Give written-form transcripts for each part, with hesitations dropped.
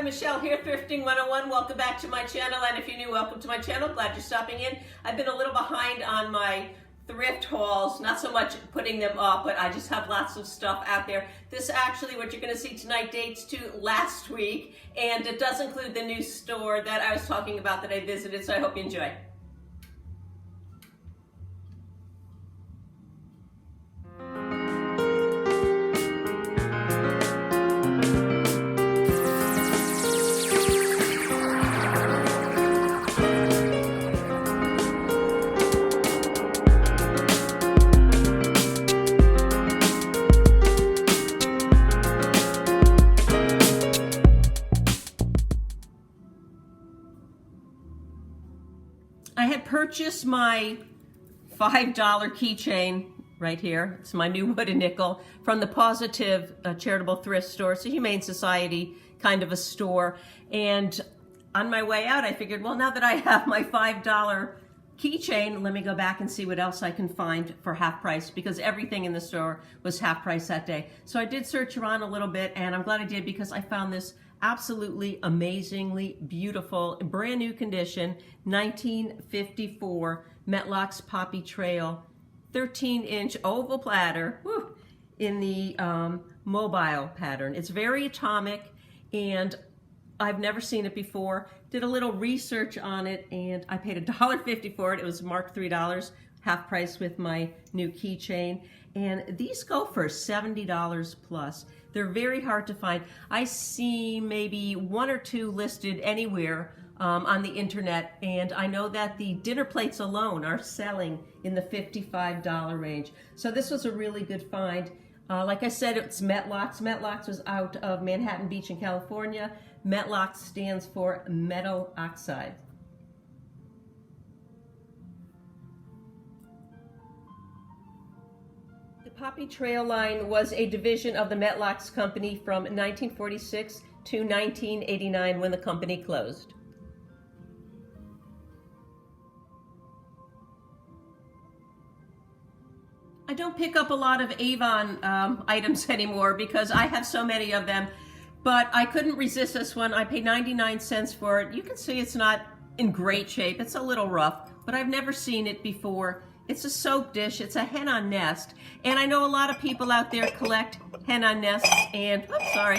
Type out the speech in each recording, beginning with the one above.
Michelle here, Thrifting 101. Welcome back to my channel, and if you're new, welcome to my channel. Glad you're stopping in. I've been a little behind on my thrift hauls, not so much putting them up, but I just have lots of stuff out there. This actually, what you're going to see tonight, dates to last week, and it does include the new store that I was talking about that I visited, so I hope you enjoy. I had purchased my $5 keychain right here. It's my new wooden nickel from the Pawsitive charitable thrift store. It's a Humane Society kind of a store. And on my way out, I figured, well, now that I have my $5 keychain, let me go back and see what else I can find for half price, because everything in the store was half price that day. So I did search around a little bit, and I'm glad I did, because I found this absolutely amazingly beautiful, brand new condition, 1954 Metlock's Poppy Trail 13-inch oval platter, in the mobile pattern. It's very atomic, and I've never seen it before. Did a little research on it, and I paid $1.50 for it. It was marked $3, half price with my new keychain. And these go for $70 plus. They're very hard to find. I see maybe one or two listed anywhere on the internet, and I know that the dinner plates alone are selling in the $55 range. So this was a really good find. Like I said, it's Metlock's. Metlock's was out of Manhattan Beach in California. Metlock stands for metal oxide. The Poppy Trail line was a division of the Metlock's company from 1946 to 1989 when the company closed. I don't pick up a lot of Avon items anymore because I have so many of them, but I couldn't resist this one. I paid 99 cents for it. You can see it's not in great shape. It's a little rough, but I've never seen it before. It's a soap dish. It's a hen-on nest, and I know a lot of people out there collect hen-on nests, and oops, sorry.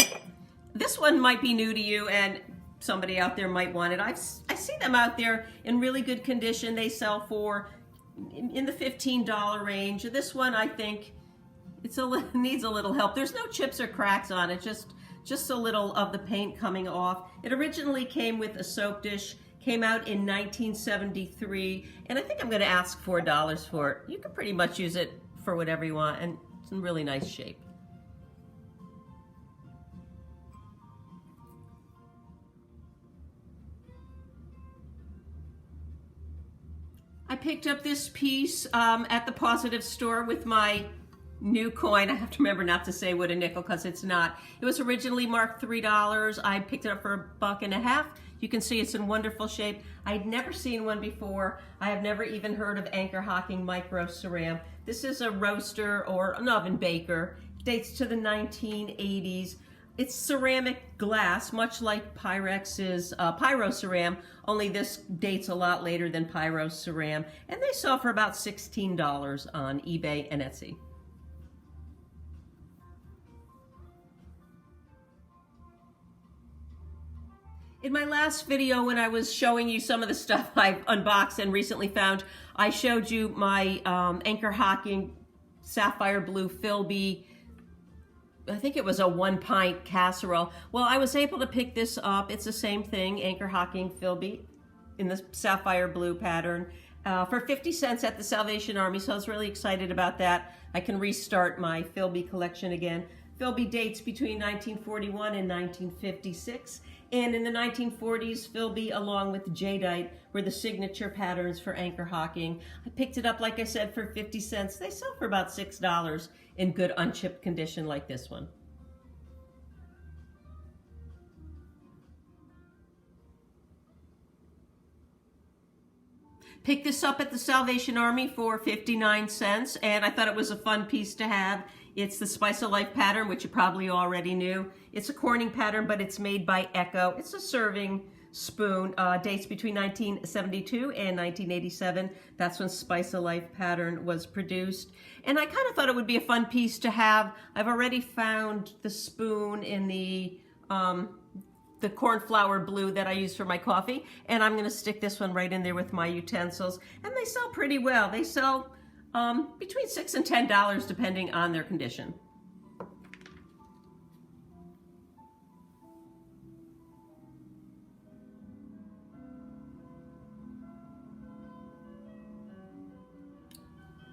This one might be new to you, and somebody out there might want it. I see them out there in really good condition. They sell for in the $15 range. This one, I think, needs a little help. There's no chips or cracks on it, just a little of the paint coming off. It originally came with a soap dish, came out in 1973, and I think I'm going to ask $4 for it. You can pretty much use it for whatever you want, and it's in really nice shape. I picked up this piece at the Pawsitive store with my new coin. I have to remember not to say wooden nickel because it's not. It was originally marked $3. I picked it up for $1.50. You can see it's in wonderful shape. I'd never seen one before. I have never even heard of anchor hocking micro ceram. This is a roaster or an oven baker. It dates to the 1980s. It's ceramic glass, much like Pyrex's Pyroceram, only this dates a lot later than Pyroceram, and they sell for about $16 on eBay and Etsy. In my last video, when I was showing you some of the stuff I've unboxed and recently found, I showed you my anchor hocking sapphire blue Philby. I think it was a 1-pint casserole. Well, I was able to pick this up. It's the same thing, anchor hocking Philby in the sapphire blue pattern for 50 cents at the Salvation Army. So I was really excited about that. I can restart my Philby collection again. Philby dates between 1941 and 1956. And in the 1940s, Philby, along with jadeite, were the signature patterns for anchor hocking. I picked it up, like I said, for 50 cents. They sell for about $6 in good unchipped condition like this one. Picked this up at the Salvation Army for 59 cents, and I thought it was a fun piece to have. It's the Spice of Life pattern, which you probably already knew. It's a Corning pattern, but it's made by Echo. It's a serving spoon, dates between 1972 and 1987. That's when Spice of Life pattern was produced. And I kind of thought it would be a fun piece to have. I've already found the spoon in the cornflower blue that I use for my coffee, and I'm going to stick this one right in there with my utensils. And they sell pretty well. They sell between $6 and $10 depending on their condition.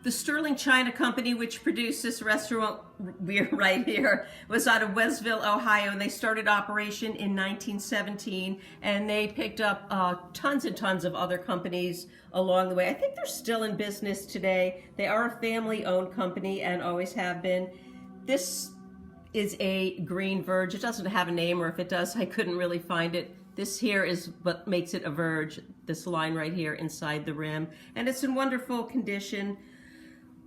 The Sterling China Company, which produced this restaurant we're right here, was out of Westville, Ohio, and they started operation in 1917, and they picked up tons and tons of other companies along the way. I think they're still in business today. They are a family-owned company and always have been. This is a green verge. It doesn't have a name, or if it does, I couldn't really find it. This here is what makes it a verge, this line right here inside the rim, and it's in wonderful condition.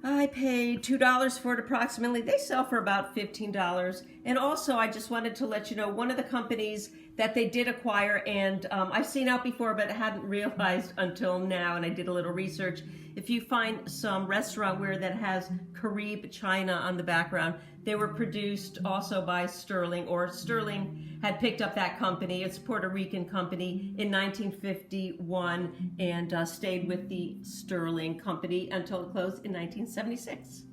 I paid $2 for it approximately. They sell for about $15. And also, I just wanted to let you know, one of the companies that they did acquire, and I've seen out before, but I hadn't realized until now, and I did a little research. If you find some restaurant ware that has Carib China on the background, they were produced also by Sterling, or Sterling had picked up that company. It's a Puerto Rican company in 1951 and stayed with the Sterling company until it closed in 1976.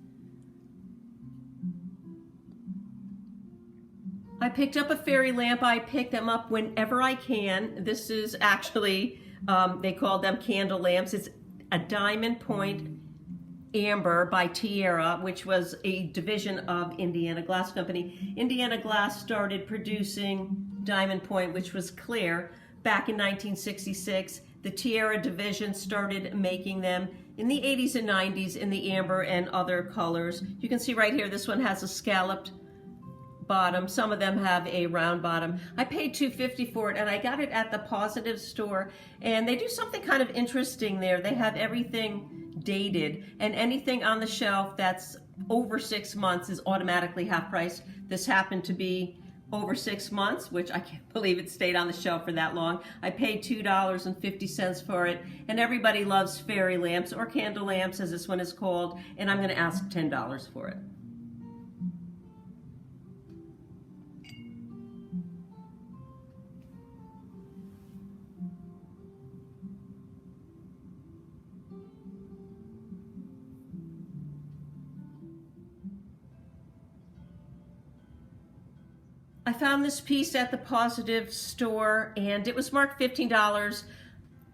I picked up a fairy lamp. I pick them up whenever I can. This is actually, they call them candle lamps. It's a diamond point amber by Tierra, which was a division of Indiana Glass Company. Indiana Glass started producing diamond point, which was clear, back in 1966. The Tierra division started making them in the 80s and 90s in the amber and other colors. You can see right here, this one has a scalloped bottom. Some of them have a round bottom. I paid $2.50 for it, and I got it at the Pawsitive store, and they do something kind of interesting there. They have everything dated, and anything on the shelf that's over 6 months is automatically half price. This happened to be over 6 months, which I can't believe it stayed on the shelf for that long. I paid $2.50 for it, and everybody loves fairy lamps, or candle lamps as this one is called, and I'm going to ask $10 for it. I found this piece at the Pawsitive store, and it was marked $15.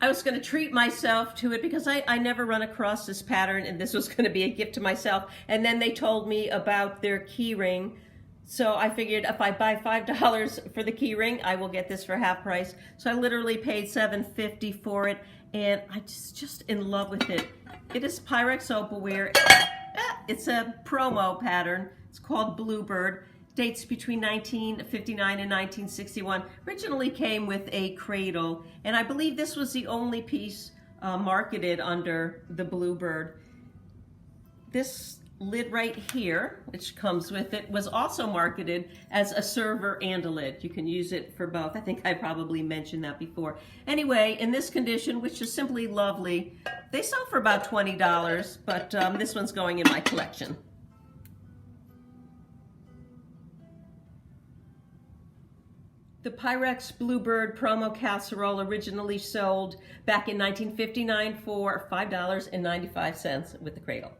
I was going to treat myself to it because I never run across this pattern, and this was going to be a gift to myself. And then they told me about their key ring, so I figured if I buy $5 for the key ring, I will get this for half price. So I literally paid $7.50 for it, and I'm just in love with it. It is Pyrex opalware. It's a promo pattern. It's called Bluebird. Dates between 1959 and 1961. Originally came with a cradle, and I believe this was the only piece marketed under the Bluebird. This lid right here, which comes with it, was also marketed as a server and a lid. You can use it for both. I think I probably mentioned that before. Anyway, in this condition, which is simply lovely, they sell for about $20, but this one's going in my collection. The Pyrex Bluebird promo casserole originally sold back in 1959 for $5.95 with the cradle.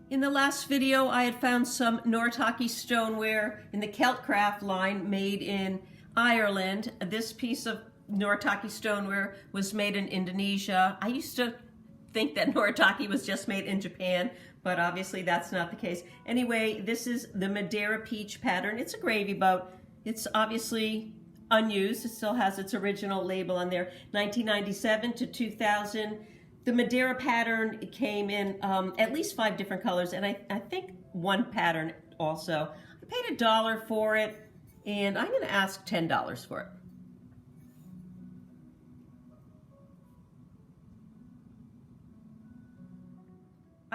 In the last video, I had found some Noritake stoneware in the Celtcraft line made in Ireland. This piece of Noritake stoneware was made in Indonesia. I used to think that Noritake was just made in Japan, but obviously that's not the case. Anyway, this is the Madeira Peach pattern. It's a gravy boat. It's obviously unused. It still has its original label on there. 1997 to 2000. The Madeira pattern came in at least 5 different colors, and I think one pattern also. I paid $1 for it, and I'm going to ask $10 for it.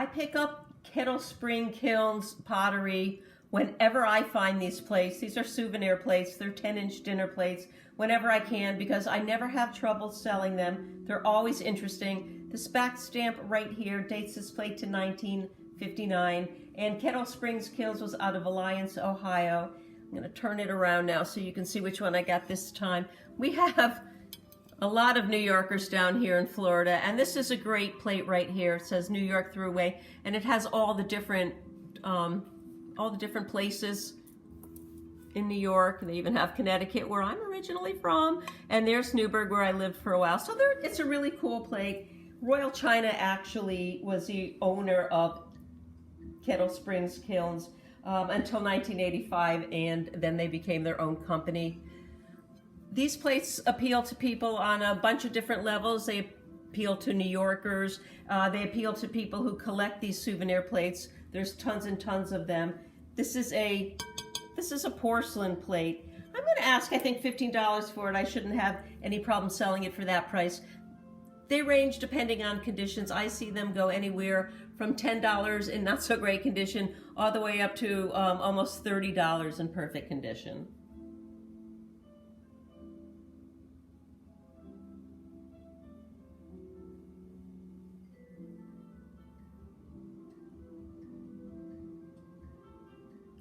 I pick up Kettle Spring Kilns pottery whenever I find these plates. These are souvenir plates. They're 10-inch dinner plates whenever I can because I never have trouble selling them. They're always interesting. This back stamp right here dates this plate to 1959, and Kettle Springs Kilns was out of Alliance, Ohio. I'm going to turn it around now so you can see which one I got this time. We have a lot of New Yorkers down here in Florida, and this is a great plate right here. It says New York Thruway, and it has all the different places in New York. They even have Connecticut, where I'm originally from, and there's Newburgh, where I lived for a while. So it's a really cool plate. Royal China actually was the owner of Kettle Springs Kilns until 1985, and then they became their own company. These plates appeal to people on a bunch of different levels. They appeal to New Yorkers. They appeal to people who collect these souvenir plates. There's tons and tons of them. This is a porcelain plate. I'm going to ask, I think, $15 for it. I shouldn't have any problem selling it for that price. They range depending on conditions. I see them go anywhere from $10 in not so great condition all the way up to almost $30 in perfect condition.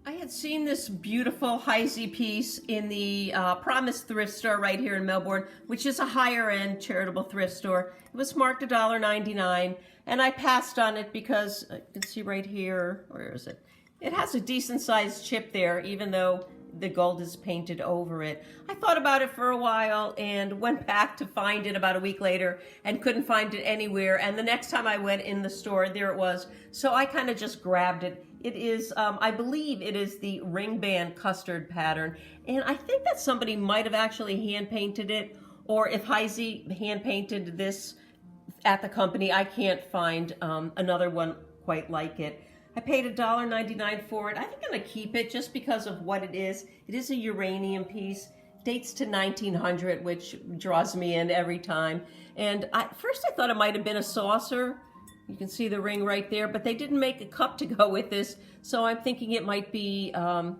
I had seen this beautiful Heisey piece in the Promise thrift store right here in Melbourne, which is a higher-end charitable thrift store. It was marked $1.99, and I passed on it because you can see right here, where is it? It has a decent-sized chip there, even though the gold is painted over it. I thought about it for a while and went back to find it about a week later and couldn't find it anywhere. And the next time I went in the store, there it was. So I kind of just grabbed it. It is, I believe it is the ring band custard pattern. And I think that somebody might have actually hand painted it, or if Heisey hand painted this at the company, I can't find another one quite like it. I paid $1.99 for it. I think I'm going to keep it just because of what it is. It is a uranium piece. Dates to 1900, which draws me in every time. And first I thought it might have been a saucer. You can see the ring right there, but they didn't make a cup to go with this. So I'm thinking it might be, I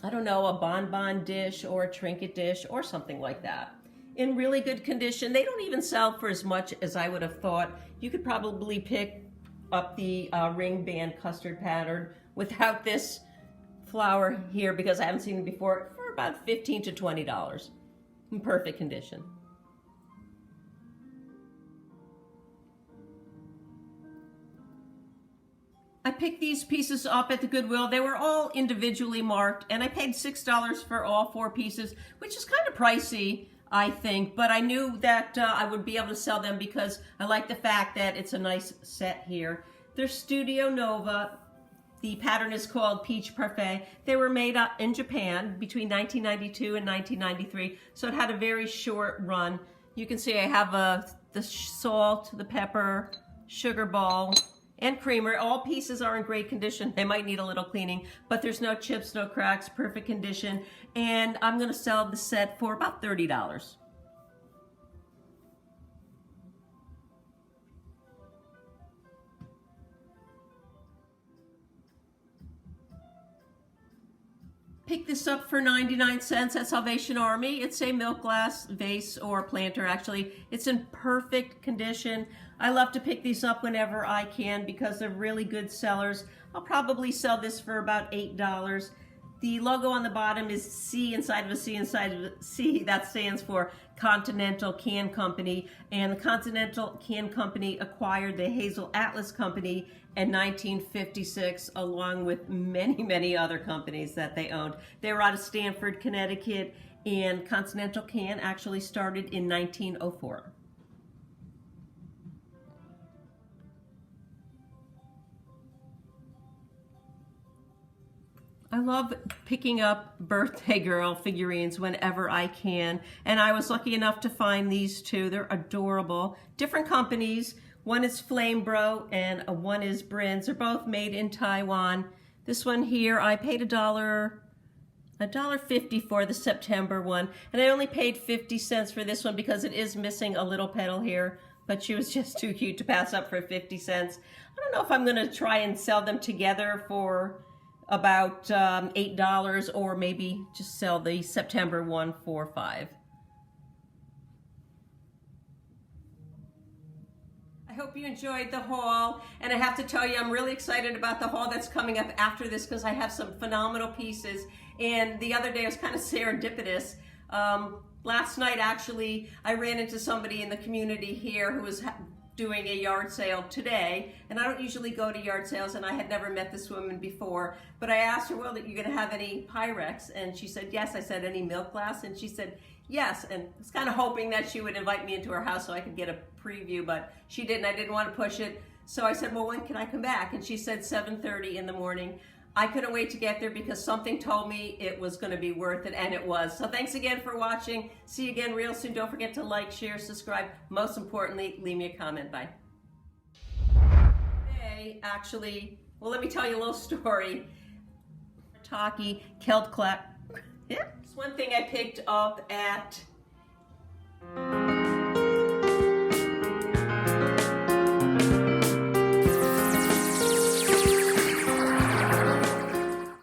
don't know, a bonbon dish or a trinket dish or something like that. In really good condition. They don't even sell for as much as I would have thought. You could probably pick up the ring band custard pattern without this flower here, because I haven't seen it before, for about $15 to $20 in perfect condition. I picked these pieces up at the Goodwill. They were all individually marked, and I paid $6 for all 4 pieces, which is kind of pricey, I think, but I knew that I would be able to sell them because I like the fact that it's a nice set here. They're Studio Nova. The pattern is called Peach Parfait. They were made in Japan between 1992 and 1993, so it had a very short run. You can see I have the salt, the pepper, sugar ball, and creamer. All pieces are in great condition. They might need a little cleaning, but there's no chips, no cracks, perfect condition. And I'm going to sell the set for about $30. Pick this up for 99 cents at Salvation Army. It's a milk glass vase or planter, actually. It's in perfect condition. I love to pick these up whenever I can because they're really good sellers. I'll probably sell this for about $8. The logo on the bottom is C inside of a C inside of a C. That stands for Continental Can Company. And the Continental Can Company acquired the Hazel Atlas Company in 1956, along with many, many other companies that they owned. They were out of Stamford, Connecticut, and Continental Can actually started in 1904. I love picking up birthday girl figurines whenever I can, and I was lucky enough to find these two. They're adorable. Different companies. One is Flame Bro and one is Brins. They're both made in Taiwan. This one here, I paid $1.50 for the September one, and I only paid 50 cents for this one because it is missing a little petal here, but she was just too cute to pass up for 50 cents. I don't know if I'm going to try and sell them together for about $8, or maybe just sell the September one for $5. I hope you enjoyed the haul, and I have to tell you, I'm really excited about the haul that's coming up after this because I have some phenomenal pieces. And the other day it was kind of serendipitous. Last night, actually, I ran into somebody in the community here who was doing a yard sale today, and I don't usually go to yard sales, and I had never met this woman before, but I asked her, well, are you going to have any Pyrex? And she said yes. I said, any milk glass? And she said yes, and I was kind of hoping that she would invite me into her house so I could get a preview, but she didn't. I didn't want to push it, so I said, well, when can I come back? And she said 7:30 in the morning. I couldn't wait to get there because something told me it was going to be worth it, and it was. So thanks again for watching. See you again real soon. Don't forget to like, share, subscribe. Most importantly, leave me a comment. Bye. Today, actually, well, let me tell you a little story. Talkie, Kelt clap. Yeah. It's one thing I picked up at